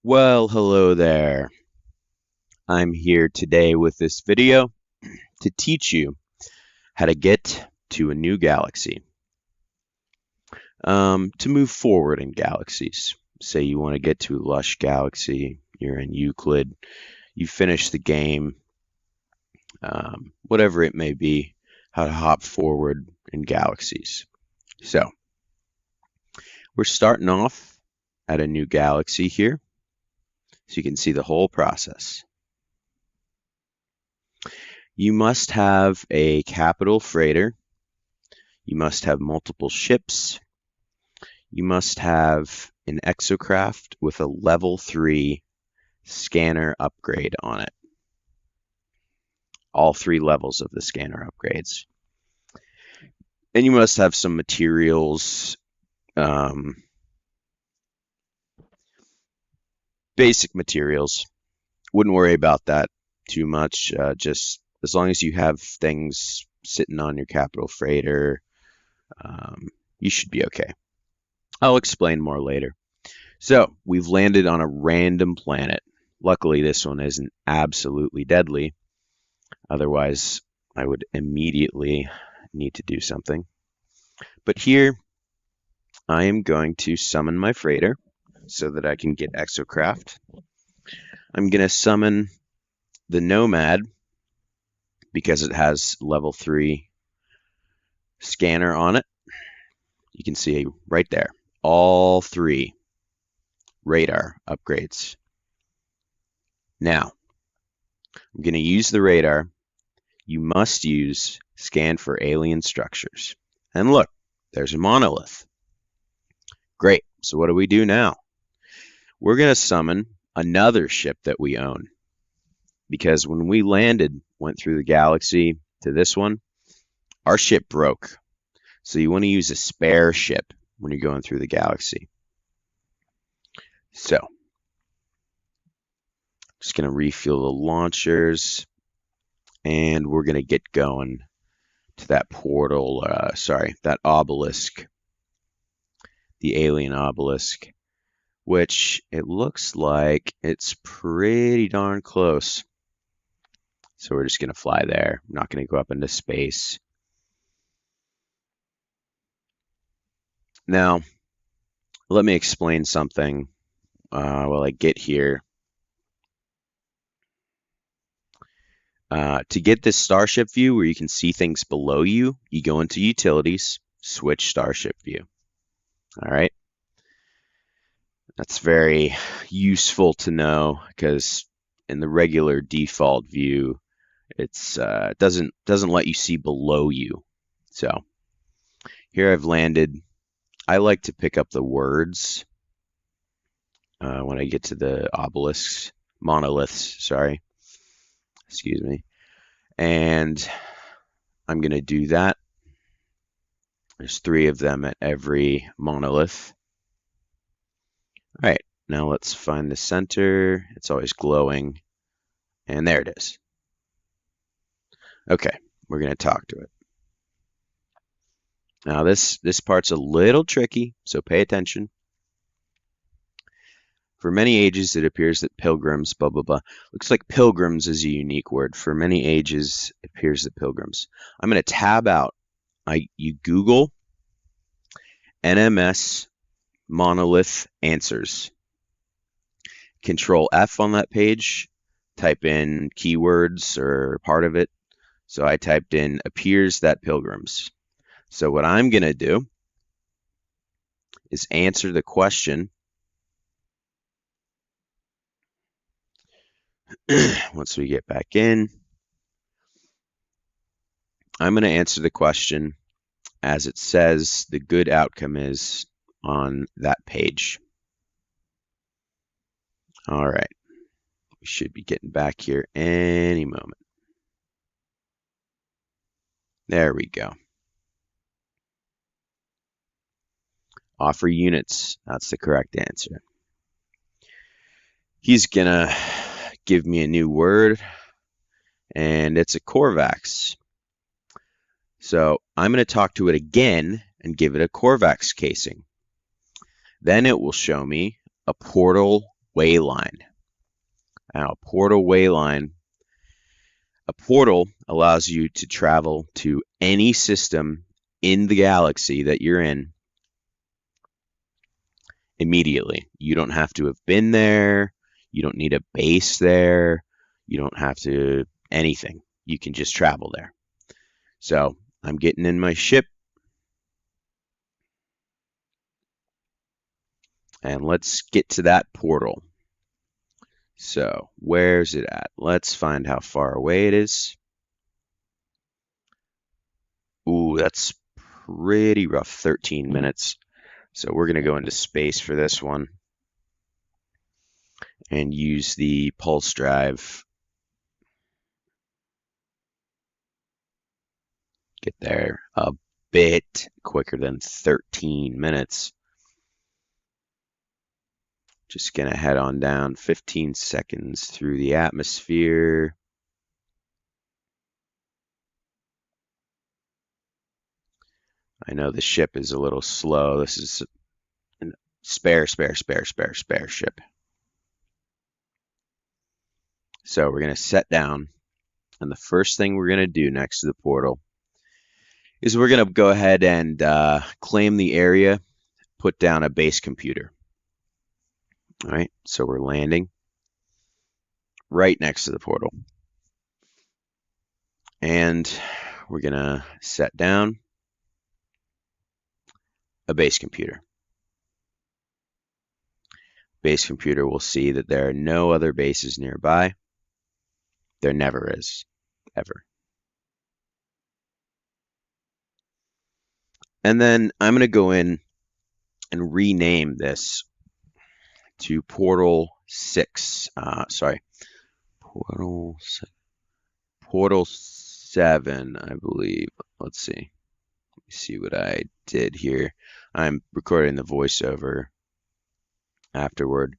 Well, hello there. I'm here today with this video to teach you how to get to a new galaxy. To move forward in galaxies. Say you want to get to a lush galaxy, you're in Euclid, you finish the game, whatever it may be, how to hop forward in galaxies. So, we're starting off at a new galaxy here, so you can see the whole process. You must have a capital freighter. You must have multiple ships. You must have an exocraft with a level 3 scanner upgrade on it. All 3 levels of the scanner upgrades. And you must have some materials, basic materials. Wouldn't worry about that too much. Just as long as you have things sitting on your capital freighter, you should be okay. I'll explain more later. So, we've landed on a random planet. Luckily, this one isn't absolutely deadly. Otherwise, I would immediately need to do something. But here, I am going to summon my freighter so that I can get exocraft. I'm going to summon the Nomad because it has level 3 scanner on it. You can see right there, all 3 radar upgrades. Now, I'm going to use the radar. You must use scan for alien structures. And look, there's a monolith. Great. So what do we do now? We're going to summon another ship that we own. Because when we landed, went through the galaxy to this one, our ship broke. So you want to use a spare ship when you're going through the galaxy. So, just going to refuel the launchers. And we're going to get going to that portal, that obelisk, the alien obelisk, which it looks like it's pretty darn close. So we're just going to fly there. I'm not going to go up into space. Now, let me explain something while I get here. To get this starship view where you can see things below you, you go into Utilities, switch starship view. All right. That's very useful to know because in the regular default view, it's doesn't let you see below you. So here I've landed. I like to pick up the words when I get to the monoliths, sorry. Excuse me. And I'm going to do that. There's 3 of them at every monolith. All right, now let's find the center. It's always glowing. And there it is. Okay, we're going to talk to it. Now this part's a little tricky, so pay attention. For many ages, it appears that pilgrims, blah, blah, blah. Looks like pilgrims is a unique word. For many ages, it appears that pilgrims. I'm going to tab out. You Google NMS monolith answers. Control F on that page. Type in keywords or part of it. So I typed in appears that pilgrims. So what I'm going to do is answer the question. Once we get back in, I'm going to answer the question as it says the good outcome is on that page. All right. We should be getting back here any moment. There we go. Offer units. That's the correct answer. He's going to give me a new word, and it's a Corvax. So I'm going to talk to it again and give it a Corvax casing. Then it will show me a portal wayline. Now, a portal allows you to travel to any system in the galaxy that you're in immediately. You don't have to have been there. You don't need a base there. You don't have to anything. You can just travel there. So I'm getting in my ship. And let's get to that portal. So where's it at? Let's find how far away it is. Ooh, that's pretty rough, 13 minutes. So we're going to go into space for this one and use the pulse drive. Get there a bit quicker than 13 minutes. Just going to head on down 15 seconds through the atmosphere. I know the ship is a little slow. This is a spare ship. So we're going to set down. And the first thing we're going to do next to the portal is we're going to go ahead and claim the area, put down a base computer. All right, so we're landing right next to the portal. And we're going to set down a base computer. Base computer will see that there are no other bases nearby. There never is, ever. And then I'm going to go in and rename this to Portal 6. Portal 7, I believe. Let's see. Let me see what I did here. I'm recording the voiceover afterward.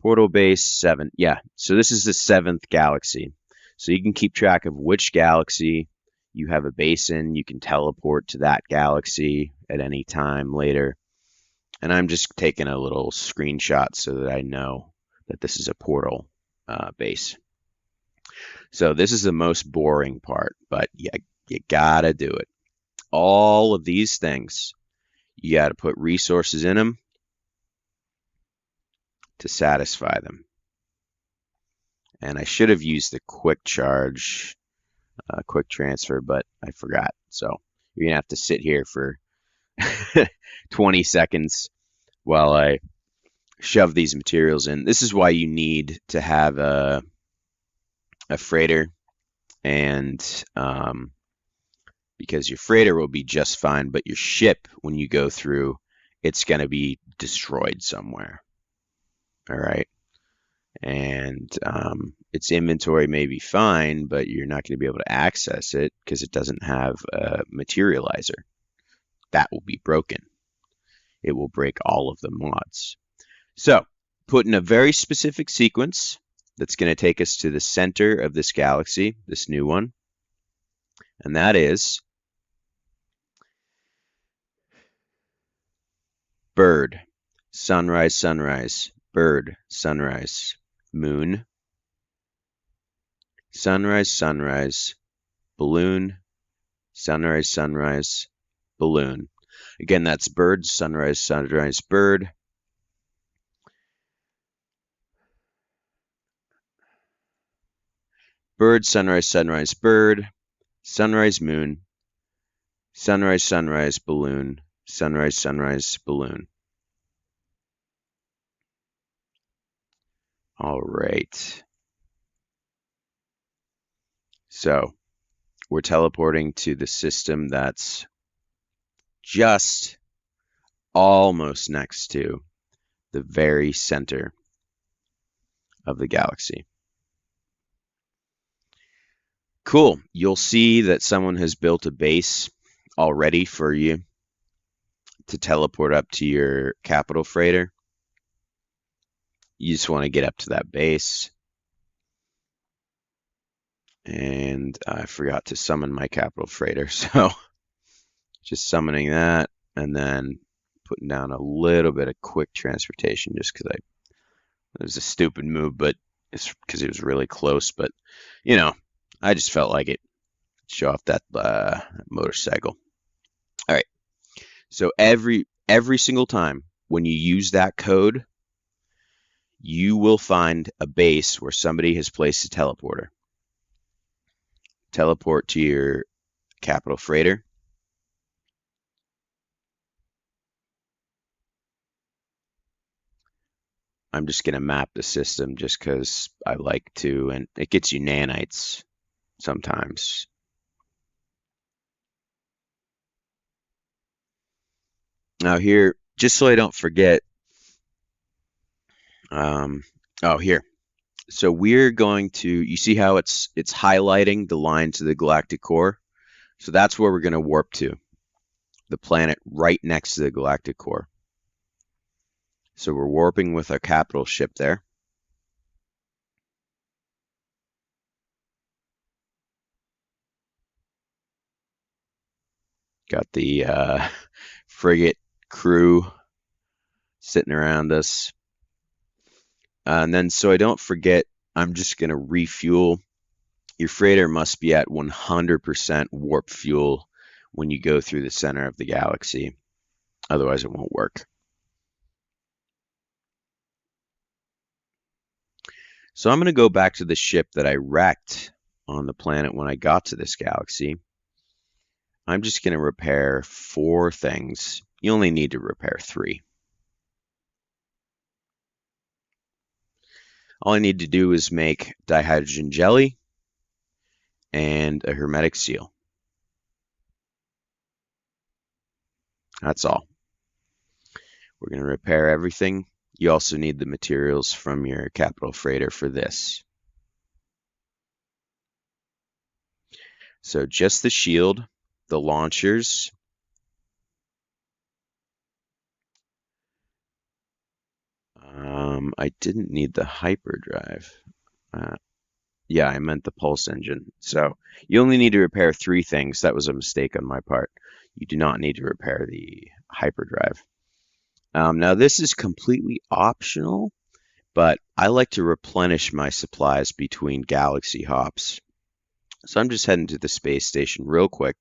Portal base 7. Yeah, so this is the 7th galaxy. So you can keep track of which galaxy you have a base in. You can teleport to that galaxy at any time later. And I'm just taking a little screenshot so that I know that this is a portal base. So this is the most boring part, but you gotta do it. All of these things, you gotta put resources in them to satisfy them. And I should have used the quick charge, quick transfer, but I forgot. So you're gonna have to sit here for 20 seconds while I shove these materials in. This is why you need to have a freighter, and because your freighter will be just fine, but your ship, when you go through, it's going to be destroyed somewhere. All right. And its inventory may be fine, but you're not going to be able to access it because it doesn't have a materializer. That will be broken. It will break all of the mods. So put in a very specific sequence that's going to take us to the center of this galaxy, this new one. And that is bird, sunrise, sunrise, bird, sunrise, moon, sunrise, sunrise, balloon, sunrise, sunrise, balloon. Again, that's bird, sunrise, sunrise, bird. Bird, sunrise, sunrise, bird, sunrise, moon, sunrise, sunrise, balloon, sunrise, sunrise, balloon. All right. So we're teleporting to the system that's just almost next to the very center of the galaxy. Cool. You'll see that someone has built a base already for you to teleport up to your capital freighter. You just want to get up to that base. And I forgot to summon my capital freighter, so just summoning that and then putting down a little bit of quick transportation just because I It was a stupid move, but it's because it was really close. But you know, I just felt like it. Show off that motorcycle. All right. So every single time when you use that code, you will find a base where somebody has placed a teleporter. Teleport to your capital freighter. I'm just going to map the system just because I like to, and it gets you nanites sometimes. Now here, just so I don't forget, oh here. So we're going to, you see how it's highlighting the lines of the galactic core? So that's where we're going to warp to, the planet right next to the galactic core. So we're warping with our capital ship there. Got the frigate crew sitting around us. And then so I don't forget, I'm just going to refuel. Your freighter must be at 100% warp fuel when you go through the center of the galaxy. Otherwise, it won't work. So I'm going to go back to the ship that I wrecked on the planet when I got to this galaxy. I'm just going to repair 4 things. You only need to repair 3. All I need to do is make dihydrogen jelly and a hermetic seal. That's all. We're going to repair everything. You also need the materials from your capital freighter for this. So just the shield, the launchers. I didn't need the hyperdrive. Yeah, I meant the pulse engine. So you only need to repair 3 things. That was a mistake on my part. You do not need to repair the hyperdrive. Now this is completely optional, but I like to replenish my supplies between galaxy hops. So I'm just heading to the space station real quick.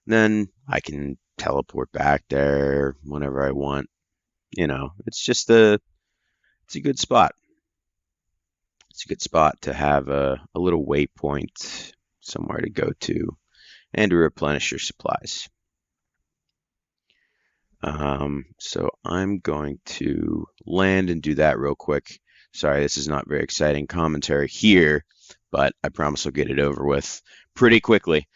Then I can teleport back there whenever I want. You know, it's a good spot. It's a good spot to have a little waypoint somewhere to go to and to replenish your supplies. So I'm going to land and do that real quick. Sorry, this is not very exciting commentary here, but I promise I'll get it over with pretty quickly.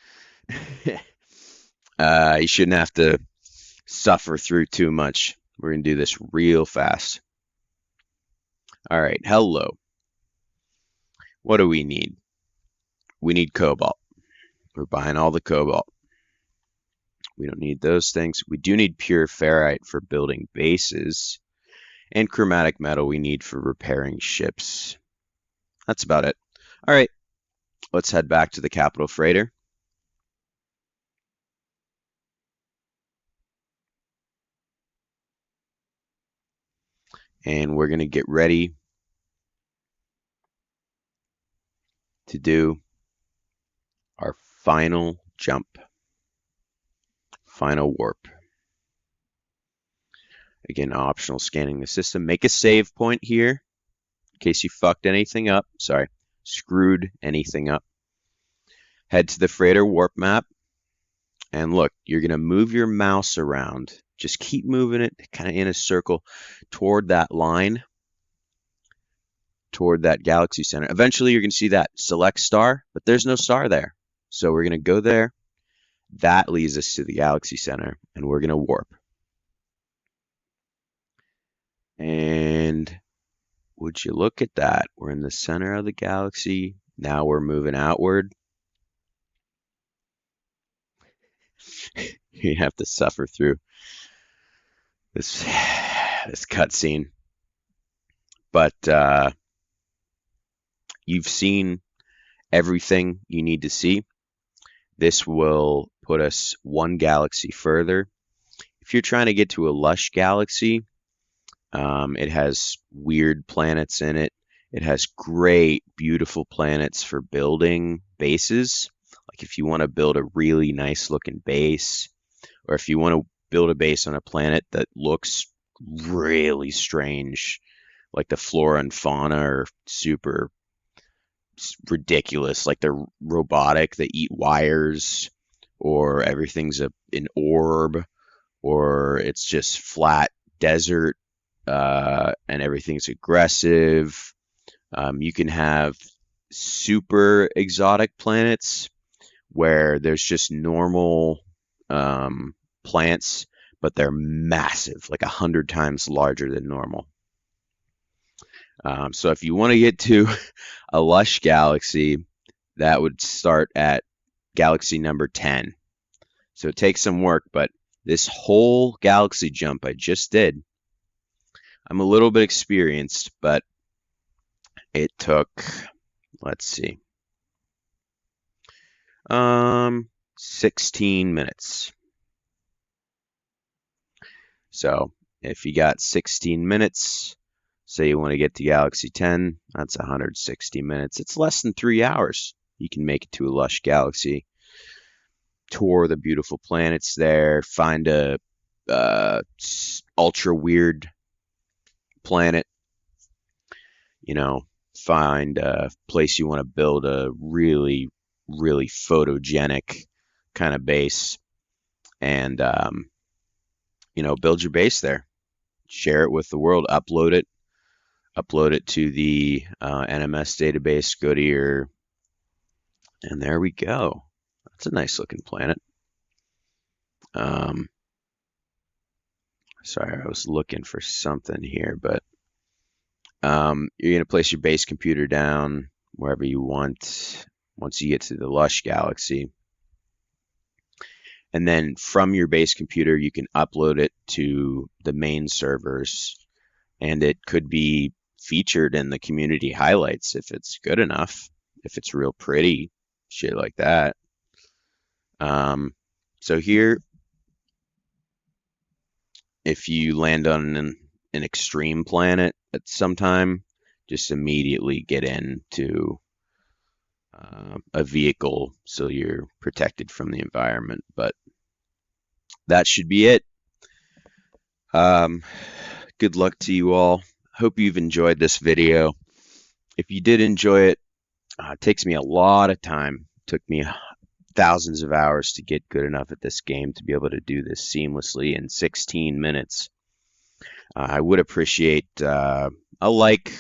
You shouldn't have to suffer through too much. We're going to do this real fast. All right, hello. What do we need? We need cobalt. We're buying all the cobalt. We don't need those things. We do need pure ferrite for building bases, and chromatic metal we need for repairing ships. That's about it. All right, let's head back to the capital freighter. And we're going to get ready to do our final jump, final warp. Again, optional scanning the system. Make a save point here in case you fucked anything up. Sorry, screwed anything up. Head to the freighter warp map. And look, you're going to move your mouse around. Just keep moving it kind of in a circle toward that line, toward that galaxy center. Eventually, you're going to see that select star, but there's no star there. So we're going to go there. That leads us to the galaxy center, and we're going to warp. And would you look at that? We're in the center of the galaxy. Now we're moving outward. You have to suffer through this cutscene. But you've seen everything you need to see. This will put us 1 galaxy further. If you're trying to get to a lush galaxy, It has weird planets in it. It has great, beautiful planets for building bases. Like if you want to build a really nice looking base, or if you want to build a base on a planet that looks really strange, like the flora and fauna are super ridiculous, like they're robotic, they eat wires, or everything's an orb, or it's just flat desert, and everything's aggressive. You can have super exotic planets where there's just normal plants, but they're massive, like 100 times larger than normal. So if you want to get to a lush galaxy, that would start at galaxy number 10. So it takes some work, but this whole galaxy jump I just did, I'm a little bit experienced, but it took, let's see, 16 minutes. So if you got 16 minutes, say you want to get to galaxy 10, that's 160 minutes. It's less than 3 hours. You can make it to a lush galaxy, tour the beautiful planets there, find a ultra weird planet, find a place you want to build a really, really photogenic kind of base, and build your base there. Share it with the world. Upload it to the NMS database. Go to your, and there we go. That's a nice looking planet. Sorry, I was looking for something here, but you're going to place your base computer down wherever you want once you get to the lush galaxy. And then from your base computer, you can upload it to the main servers, and it could be featured in the community highlights if it's good enough, if it's real pretty, shit like that. So here, if you land on an extreme planet at some time, just immediately get into a vehicle so you're protected from the environment. But that should be it. Good luck to you all. Hope you've enjoyed this video. If you did enjoy it, it takes me a lot of time. It took me thousands of hours to get good enough at this game to be able to do this seamlessly in 16 minutes. I would appreciate a like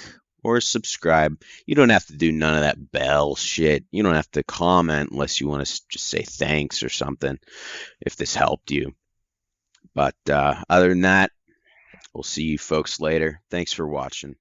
or a subscribe. You don't have to do none of that bell shit. You don't have to comment unless you want to just say thanks or something if this helped you. But other than that, we'll see you folks later. Thanks for watching.